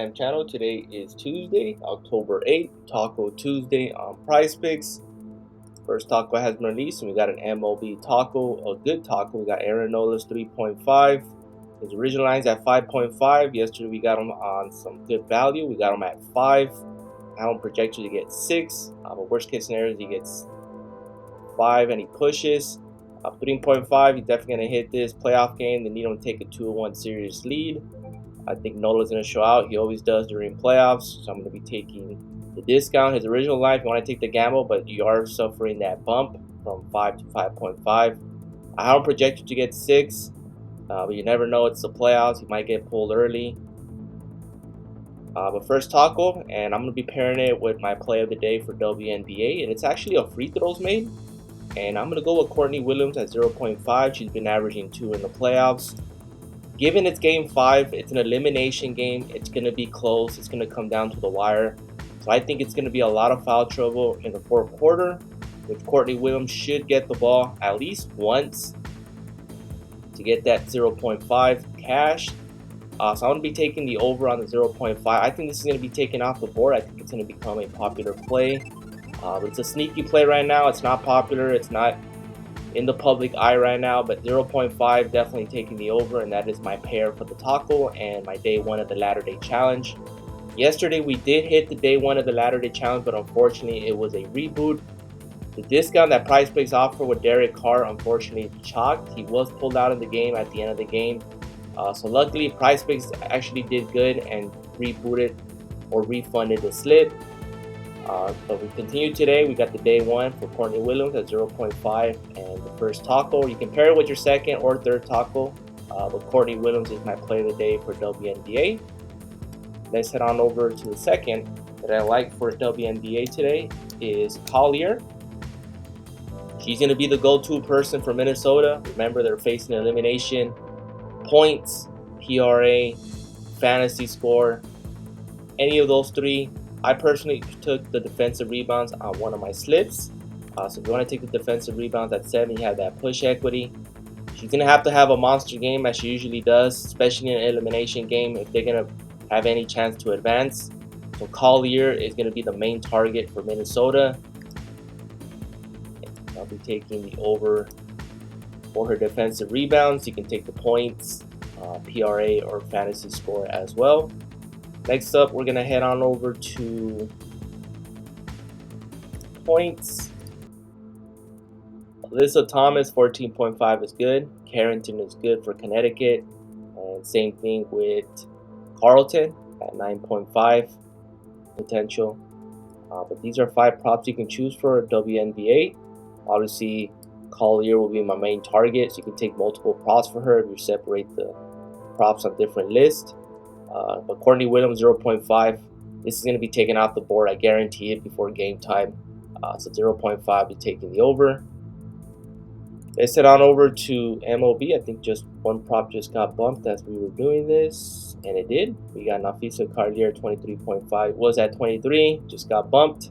Channel. Today is Tuesday, October 8th, Taco Tuesday on Prize Picks. First taco has been released, and we got an MLB taco, a good taco. We got Aaron Nola's 3.5. His original line's at 5.5. Yesterday we got him on some good value. We got him at 5. I don't project you to get 6. But worst case scenario is he gets 5 and he pushes. 3.5, he's definitely going to hit this playoff game. They need him to take a 2-1 series lead. I think Nola's going to show out. He always does during playoffs. So I'm going to be taking the discount. His original line, if you want to take the gamble, but you are suffering that bump from 5 to 5.5. I don't project you to get 6, but you never know. It's the playoffs. You might get pulled early. But first taco, and I'm going to be pairing it with my play of the day for WNBA. And it's actually a free throws made. And I'm going to go with Courtney Williams at 0.5. She's been averaging 2 in the playoffs. Given it's game 5, it's an elimination game. It's going to be close. It's going to come down to the wire. So I think it's going to be a lot of foul trouble in the fourth quarter, which Courtney Williams should get the ball at least once to get that 0.5 cashed. So I'm going to be taking the over on the 0.5. I think this is going to be taken off the board. I think it's going to become a popular play. But it's a sneaky play right now. It's not popular. It's not in the public eye right now, but 0.5 definitely taking the over, and that is my pair for the taco and my day 1 of the ladder day challenge. Yesterday we did hit the day 1 of the ladder day challenge, but unfortunately it was a reboot. The discount that Prize Picks offered with Derek Carr unfortunately chalked. He was pulled out of the game at the end of the game. So luckily Prize Picks actually did good and rebooted or refunded the slip. But we continue today. We got the day 1 for Courtney Williams at 0.5 and the first taco. You can pair it with your second or third taco. But Courtney Williams is my play of the day for WNBA. Let's head on over to the second that I like for WNBA today is Collier. She's going to be the go-to person for Minnesota. Remember, they're facing elimination. Points, PRA, fantasy score, any of those 3. I personally took the defensive rebounds on one of my slips. So if you want to take the defensive rebounds at 7, you have that push equity. She's going to have a monster game as she usually does, especially in an elimination game if they're going to have any chance to advance. So Collier is going to be the main target for Minnesota. I'll be taking the over for her defensive rebounds. You can take the points, PRA, or fantasy score as well. Next up, we're going to head on over to points. Alyssa Thomas, 14.5 is good. Carrington is good for Connecticut. And same thing with Carlton at 9.5 potential. But these are 5 props you can choose for WNBA. Obviously, Collier will be my main target, so you can take multiple props for her if you separate the props on different lists. But Courtney Williams 0.5, this is going to be taken off the board. I guarantee it before game time. So 0.5 be taking the over. Let's head on over to MLB. I think just one prop just got bumped as we were doing this, and it did. We got Nafisa Carlier 23.5. Was at 23, just got bumped.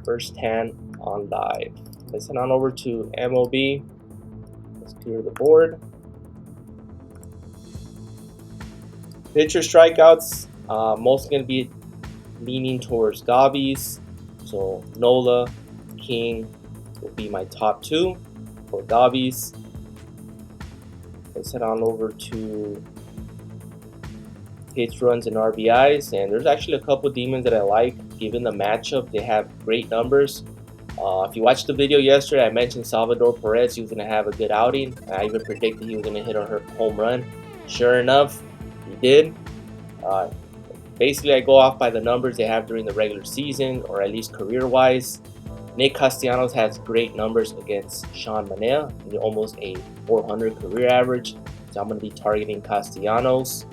First hand on live. Let's head on over to MLB. Let's clear the board. Pitcher strikeouts, mostly going to be leaning towards Gobbies. So Nola, King will be my top 2 for Gobbies. Let's head on over to hits, runs, and RBIs. And there's actually a couple demons that I like. Given the matchup, they have great numbers. If you watched the video yesterday, I mentioned Salvador Perez. He was going to have a good outing. I even predicted he was going to hit a home run. Sure enough, he did. Basically, I go off by the numbers they have during the regular season, or at least career-wise. Nick Castellanos has great numbers against Sean Manaea, almost a 400 career average. So I'm going to be targeting Castellanos.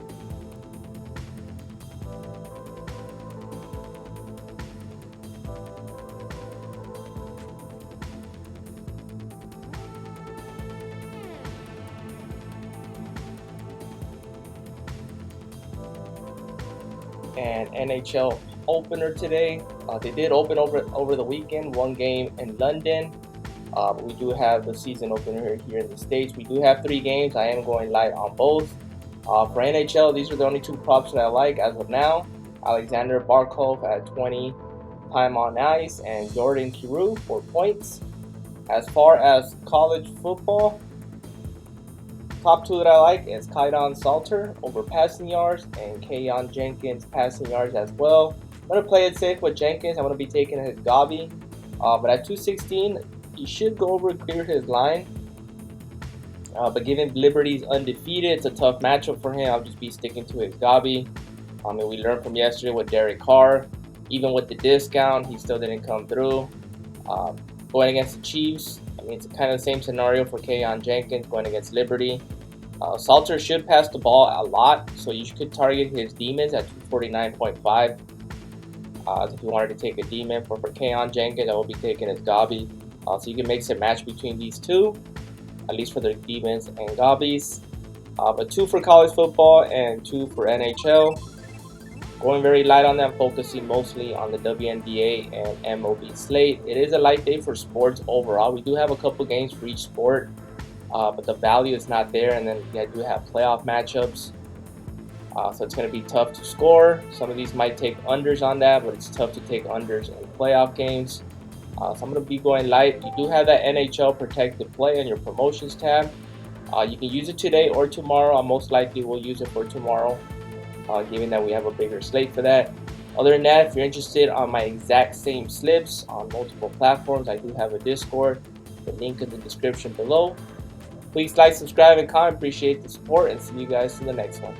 And NHL opener today. They did open over the weekend, 1 game in London. But we do have the season opener here in the States. We do have 3 games. I am going light on both. For NHL, these are the only two props that I like as of now. Alexander Barkov at 20 time on ice and Jordan Kyrou for points. As far as college football, top two that I like is Kaidon Salter over passing yards and Keon Jenkins passing yards as well. I'm going to play it safe with Jenkins. I'm going to be taking his Gabi. But at 216, he should go over and clear his line. But given Liberty's undefeated, it's a tough matchup for him. I'll just be sticking to his Gabi. I mean, we learned from yesterday with Derek Carr. Even with the discount, he still didn't come through. Going against the Chiefs, I mean, it's kind of the same scenario for Keon Jenkins going against Liberty. Salter should pass the ball a lot, so you could target his Demons at 249.5. If you wanted to take a Demon for Keon Jenkins, I will be taking his Gabi. So you can mix and match between these two, at least for the Demons and Gabis. But 2 for college football and 2 for NHL. Going very light on them, focusing mostly on the WNBA and MLB slate. It is a light day for sports overall. We do have a couple games for each sport, but the value is not there. And then I do have playoff matchups, so it's going to be tough to score. Some of these might take unders on that, but it's tough to take unders in playoff games. So I'm going to be going light. You do have that NHL protected play in your promotions tab. You can use it today or tomorrow. I most likely will use it for tomorrow, given that we have a bigger slate for that. Other than that, if you're interested on my exact same slips on multiple platforms, I do have a Discord. The link in the description below. Please like, subscribe, and comment. Appreciate the support, and see you guys in the next one.